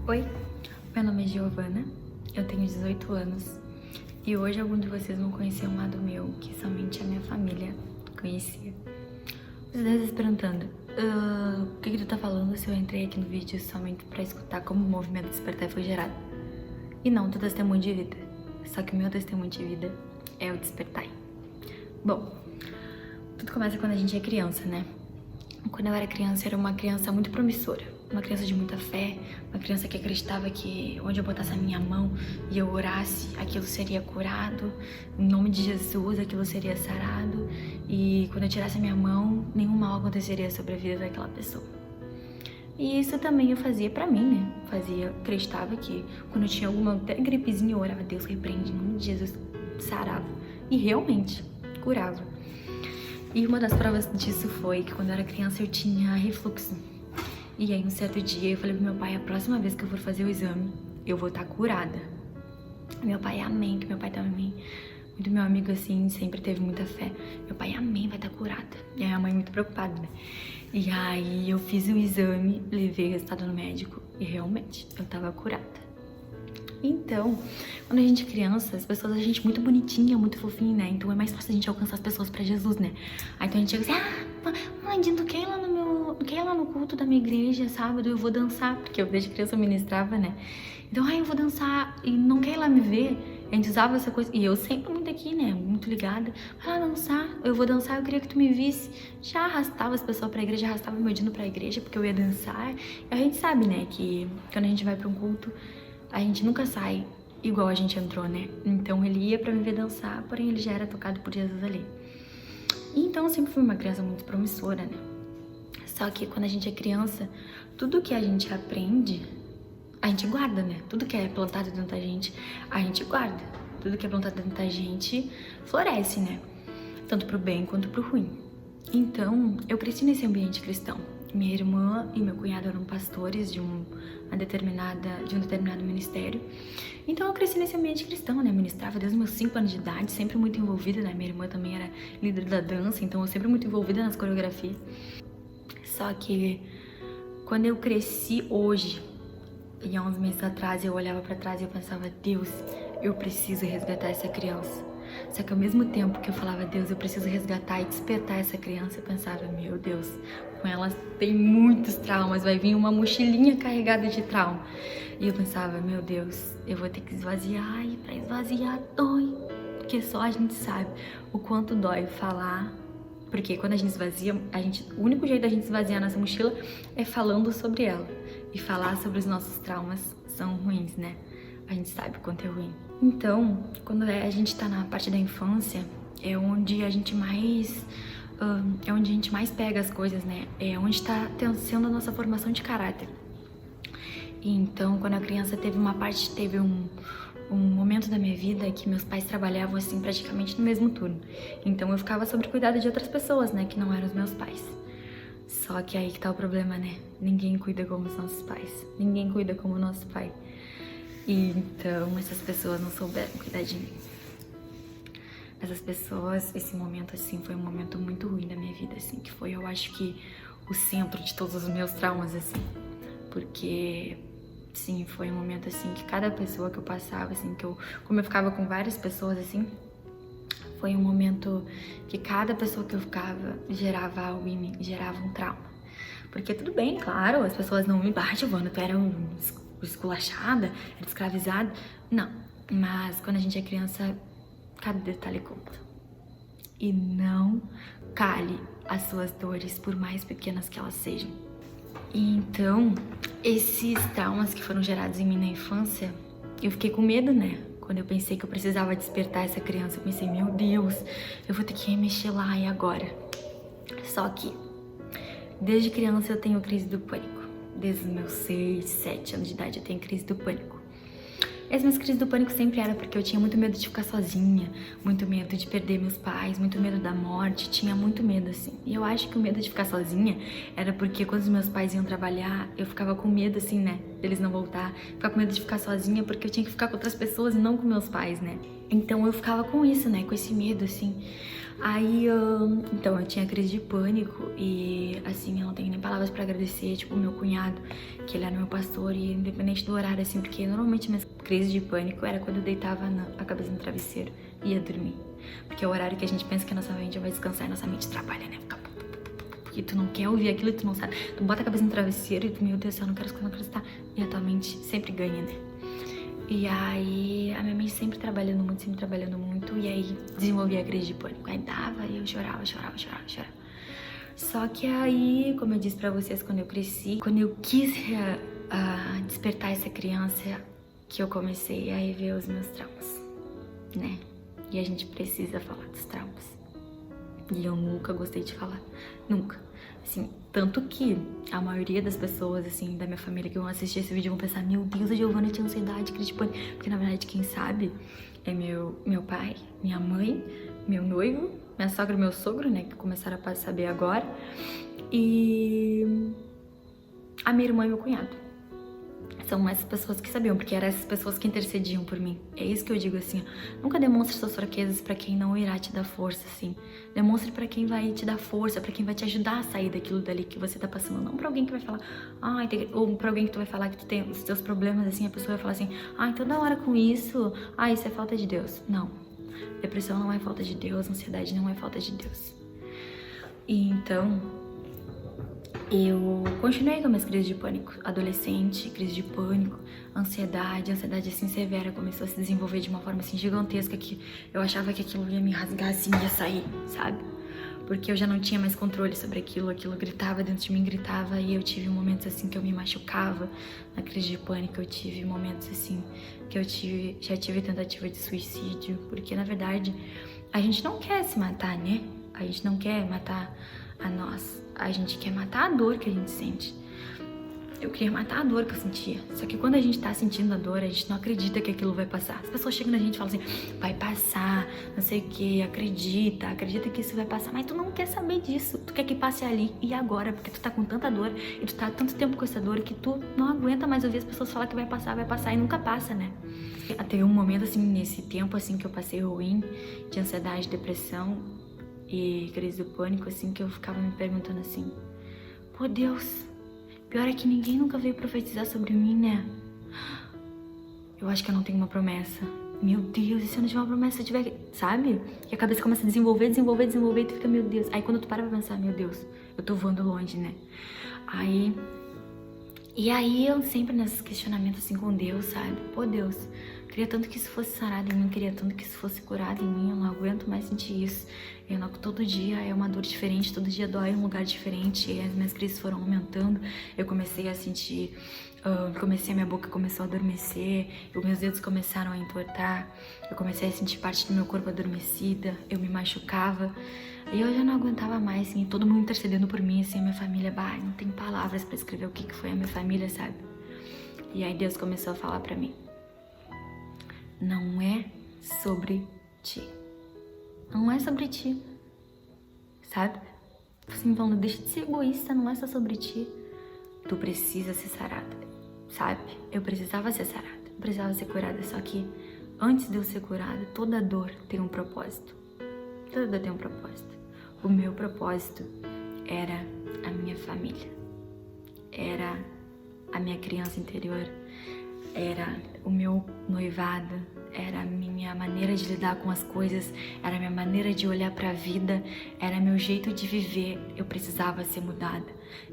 Oi, meu nome é Giovana, eu tenho 18 anos e hoje alguns de vocês vão conhecer um lado meu que somente a minha família conhecia. Vocês devem estar se perguntando, o que tu tá falando se eu entrei aqui no vídeo somente pra escutar como o movimento Despertar foi gerado? E não, teu testemunho de vida, só que o meu testemunho de vida é o Despertar. Bom, tudo começa quando a gente é criança, né? Quando eu era criança, era uma criança muito promissora, uma criança de muita fé, uma criança que acreditava que onde eu botasse a minha mão e eu orasse, aquilo seria curado, em nome de Jesus, aquilo seria sarado, e quando eu tirasse a minha mão, nenhum mal aconteceria sobre a vida daquela pessoa. E isso também eu fazia pra mim, né? Acreditava que quando eu tinha alguma até gripezinha, eu orava, Deus repreende, em nome de Jesus, sarava. E realmente, curava. E uma das provas disso foi que quando eu era criança eu tinha refluxo. E aí um certo dia eu falei pro meu pai, a próxima vez que eu for fazer o exame, eu vou estar curada. Meu pai, amém, que meu pai também, muito meu amigo assim, sempre teve muita fé. Meu pai, amém, vai estar curada. E aí a mãe muito preocupada, né? E aí eu fiz o exame, levei o resultado no médico e realmente eu tava curada. Então, quando a gente é criança, as pessoas acham a gente muito bonitinha, muito fofinha, né? Então é mais fácil a gente alcançar as pessoas pra Jesus, né? Aí então a gente chega assim, mãe, tu quer ir lá no culto da minha igreja, sábado, eu vou dançar, porque eu desde criança eu ministrava, né? Então, eu vou dançar e não quer ir lá me ver? A gente usava essa coisa, e eu sempre muito aqui, né? Muito ligada. Vai lá dançar, eu vou dançar, eu queria que tu me visse. Já arrastava as pessoas pra igreja, arrastava meu dino pra igreja, porque eu ia dançar. E a gente sabe, né, que quando a gente vai pra um culto, a gente nunca sai igual a gente entrou, né? Então ele ia pra me ver dançar, porém ele já era tocado por Jesus ali. E então eu sempre fui uma criança muito promissora, né? Só que quando a gente é criança, tudo que a gente aprende, a gente guarda, né? Tudo que é plantado dentro da gente, a gente guarda. Tudo que é plantado dentro da gente floresce, né? Tanto pro bem quanto pro ruim. Então, eu cresci nesse ambiente cristão. Minha irmã e meu cunhado eram pastores de um determinado ministério. Então eu cresci nesse ambiente cristão, né? Ministrava desde os meus 5 anos de idade, sempre muito envolvida, né? Minha irmã também era líder da dança, então eu sempre muito envolvida nas coreografias. Só que quando eu cresci hoje, e há uns meses atrás, eu olhava pra trás e eu pensava, Deus, eu preciso resgatar essa criança. Só que ao mesmo tempo que eu falava, Deus, eu preciso resgatar e despertar essa criança, eu pensava, meu Deus, com ela tem muitos traumas, vai vir uma mochilinha carregada de trauma. E eu pensava, meu Deus, eu vou ter que esvaziar, e pra esvaziar dói. Porque só a gente sabe o quanto dói falar. Porque quando a gente esvazia, o único jeito da gente esvaziar nossa mochila é falando sobre ela. E falar sobre os nossos traumas são ruins, né? A gente sabe o quanto é ruim. Então, quando a gente tá na parte da infância, é onde a gente mais pega as coisas, né? É onde tá sendo a nossa formação de caráter. E então, quando a criança teve um momento da minha vida que meus pais trabalhavam assim praticamente no mesmo turno. Então eu ficava sob cuidado de outras pessoas, né, que não eram os meus pais. Só que aí que tá o problema, né? Ninguém cuida como os nossos pais. Ninguém cuida como o nosso pai. E então essas pessoas não souberam cuidar de mim. Essas pessoas, esse momento assim foi um momento muito ruim da minha vida, assim, que foi, eu acho que o centro de todos os meus traumas, assim, porque sim, foi um momento assim que cada pessoa que eu passava, assim, como eu ficava com várias pessoas, assim, foi um momento que cada pessoa que eu ficava gerava algo em mim, gerava um trauma. Porque tudo bem, claro, as pessoas não me batem, Giovana, tu era esculachada, era escravizada. Não, mas quando a gente é criança, cada detalhe conta. E não cale as suas dores, por mais pequenas que elas sejam. E então, esses traumas que foram gerados em mim na infância, eu fiquei com medo, né? Quando eu pensei que eu precisava despertar essa criança, eu pensei, meu Deus, eu vou ter que remexer lá, e agora? Só que, desde criança eu tenho crise do pânico. Desde os meus 6, 7 anos de idade eu tenho crise do pânico. E as minhas crises do pânico sempre eram porque eu tinha muito medo de ficar sozinha, muito medo de perder meus pais, muito medo da morte, tinha muito medo, assim. E eu acho que o medo de ficar sozinha era porque quando os meus pais iam trabalhar, eu ficava com medo, assim, né, deles não voltar. Ficava com medo de ficar sozinha porque eu tinha que ficar com outras pessoas e não com meus pais, né. Então eu ficava com isso, né, com esse medo, assim. Aí, então, eu tinha crise de pânico e, assim, eu não tenho nem palavras pra agradecer, tipo, o meu cunhado, que ele era meu pastor, e independente do horário, assim, porque normalmente minha crise de pânico era quando eu deitava a cabeça no travesseiro e ia dormir. Porque é o horário que a gente pensa que a nossa mente vai descansar e nossa mente trabalha, né? Porque tu não quer ouvir aquilo, tu não sabe. Tu bota a cabeça no travesseiro e tu, meu Deus, eu não quero estar. E a tua mente sempre ganha, né? E aí, a minha mente sempre trabalhando muito, e aí desenvolvi a crise de pânico. Aí dava, e eu chorava. Só que aí, como eu disse pra vocês, quando eu cresci, quando eu quis despertar essa criança, que eu comecei a rever os meus traumas, né? E a gente precisa falar dos traumas. E eu nunca gostei de falar, nunca. Assim, tanto que a maioria das pessoas, assim, da minha família que vão assistir esse vídeo vão pensar: meu Deus, a Giovana tinha ansiedade, crise de pânico. Porque na verdade quem sabe é meu pai, minha mãe, meu noivo, minha sogra e meu sogro, né, que começaram a saber agora, e a minha irmã e meu cunhado. São essas pessoas que sabiam, porque eram essas pessoas que intercediam por mim. É isso que eu digo, assim, ó. Nunca demonstre suas fraquezas pra quem não irá te dar força, assim. Demonstre pra quem vai te dar força, pra quem vai te ajudar a sair daquilo dali que você tá passando. Não pra alguém que vai falar, ou pra alguém que tu vai falar que tu tem os teus problemas, assim, a pessoa vai falar assim, toda hora com isso, isso é falta de Deus. Não. Depressão não é falta de Deus, ansiedade não é falta de Deus. E então, eu continuei com minhas crises de pânico, adolescente, crise de pânico, ansiedade assim severa, começou a se desenvolver de uma forma assim gigantesca que eu achava que aquilo ia me rasgar assim, ia sair, sabe? Porque eu já não tinha mais controle sobre aquilo gritava dentro de mim, gritava, e eu tive momentos assim que eu me machucava na crise de pânico, eu tive momentos assim que já tive tentativa de suicídio, porque na verdade a gente não quer se matar, né? A gente não quer matar a nós, a gente quer matar a dor que a gente sente. Eu queria matar a dor que eu sentia. Só que quando a gente tá sentindo a dor, a gente não acredita que aquilo vai passar. As pessoas chegam na gente e falam assim, vai passar, não sei o que, acredita que isso vai passar. Mas tu não quer saber disso. Tu quer que passe ali e agora, porque tu tá com tanta dor e tu tá há tanto tempo com essa dor que tu não aguenta mais ouvir as pessoas falar que vai passar e nunca passa, né? Teve um momento assim, nesse tempo assim que eu passei ruim, de ansiedade, depressão e crise do pânico, assim, que eu ficava me perguntando assim, pô, Deus, pior é que ninguém nunca veio profetizar sobre mim, né? Eu acho que eu não tenho uma promessa. Meu Deus, e se eu não tiver uma promessa, eu tiver, sabe? E a cabeça começa a desenvolver, e tu fica, meu Deus. Aí quando tu para pra pensar, meu Deus, eu tô voando longe, né? E aí eu sempre nesses questionamentos assim com Deus, sabe? Pô, Deus, queria tanto que isso fosse sarado em mim, queria tanto que isso fosse curado em mim, eu não aguento mais sentir isso. Todo dia é uma dor diferente, todo dia dói em um lugar diferente, e as minhas crises foram aumentando, eu comecei a sentir, a minha boca começou a adormecer, os meus dedos começaram a entortar, eu comecei a sentir parte do meu corpo adormecida, eu me machucava, e eu já não aguentava mais, assim, todo mundo intercedendo por mim, assim, a minha família, não tem palavras pra escrever o que foi a minha família, sabe? E aí Deus começou a falar pra mim, não é sobre ti. Não é sobre ti, sabe? Assim, falando, deixa de ser egoísta, não é só sobre ti. Tu precisa ser sarada, sabe? Eu precisava ser sarada, eu precisava ser curada. Só que antes de eu ser curada, toda dor tem um propósito. Toda dor tem um propósito. O meu propósito era a minha família. Era a minha criança interior. Era o meu noivado, era a minha maneira de lidar com as coisas, era a minha maneira de olhar para a vida, era meu jeito de viver. Eu precisava ser mudada,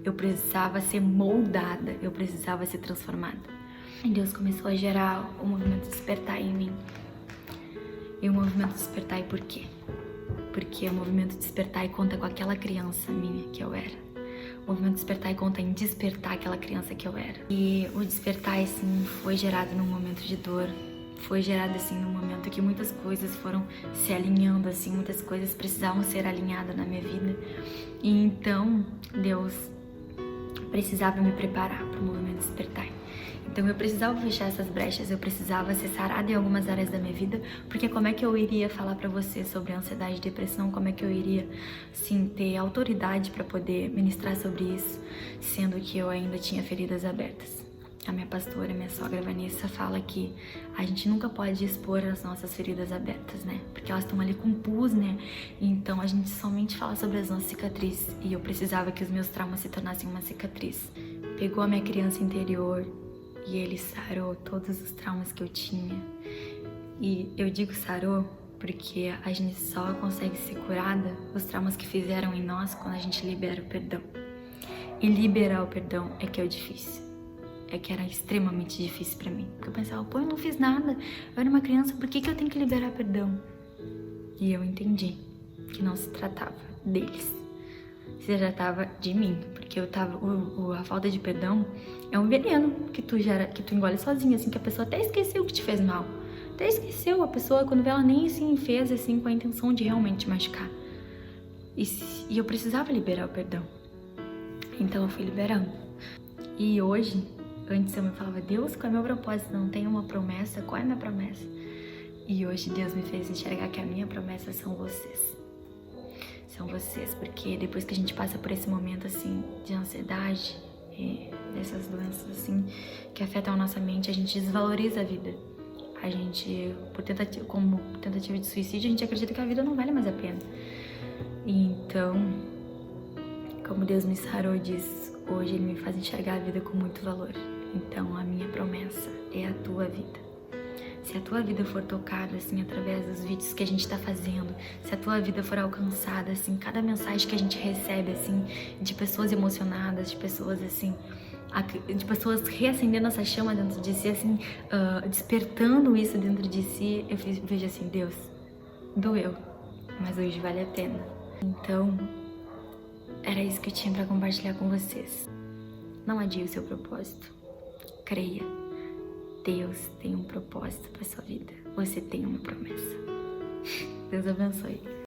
eu precisava ser moldada, eu precisava ser transformada. E Deus começou a gerar o movimento Despertai em mim. E o movimento Despertai por quê? Porque o movimento Despertai conta com aquela criança minha que eu era. O movimento Despertar conta em despertar aquela criança que eu era. E o despertar, assim, foi gerado num momento de dor. Foi gerado, assim, num momento que muitas coisas foram se alinhando, assim, muitas coisas precisavam ser alinhadas na minha vida. E então, Deus precisava me preparar para o movimento Despertar. Então eu precisava fechar essas brechas, eu precisava ser sarada em algumas áreas da minha vida, porque como é que eu iria falar pra você sobre ansiedade e depressão, como é que eu iria, sim, ter autoridade para poder ministrar sobre isso, sendo que eu ainda tinha feridas abertas. A minha pastora, minha sogra Vanessa, fala que a gente nunca pode expor as nossas feridas abertas, né? Porque elas estão ali com pus, né? Então a gente somente fala sobre as nossas cicatrizes. E eu precisava que os meus traumas se tornassem uma cicatriz. Pegou a minha criança interior e ele sarou todos os traumas que eu tinha. E eu digo sarou porque a gente só consegue ser curada dos traumas que fizeram em nós quando a gente libera o perdão. E liberar o perdão é que é o difícil. É que era extremamente difícil pra mim. Porque eu pensava, pô, eu não fiz nada. Eu era uma criança, por que eu tenho que liberar perdão? E eu entendi que não se tratava deles. Se tratava de mim. Porque eu tava. A falta de perdão é um veneno que tu engole sozinha, assim, que a pessoa até esqueceu que te fez mal. Até esqueceu a pessoa, quando vê ela nem assim fez assim com a intenção de realmente machucar. E eu precisava liberar o perdão. Então eu fui liberando. E hoje, antes eu me falava, Deus, qual é o meu propósito? Não tenho uma promessa, qual é a minha promessa? E hoje Deus me fez enxergar que a minha promessa são vocês. São vocês, porque depois que a gente passa por esse momento assim de ansiedade, dessas doenças assim que afetam a nossa mente, a gente desvaloriza a vida. A gente, como tentativa de suicídio, a gente acredita que a vida não vale mais a pena. Então, como Deus me sarou disso, hoje Ele me faz enxergar a vida com muito valor. Então, a minha promessa é a tua vida. Se a tua vida for tocada, assim, através dos vídeos que a gente tá fazendo, se a tua vida for alcançada, assim, cada mensagem que a gente recebe, assim, de pessoas emocionadas, de pessoas, assim, de pessoas reacendendo essa chama dentro de si, assim, despertando isso dentro de si, eu vejo assim, Deus, doeu, mas hoje vale a pena. Então, era isso que eu tinha pra compartilhar com vocês. Não adie o seu propósito. Creia. Deus tem um propósito pra sua vida. Você tem uma promessa. Deus abençoe.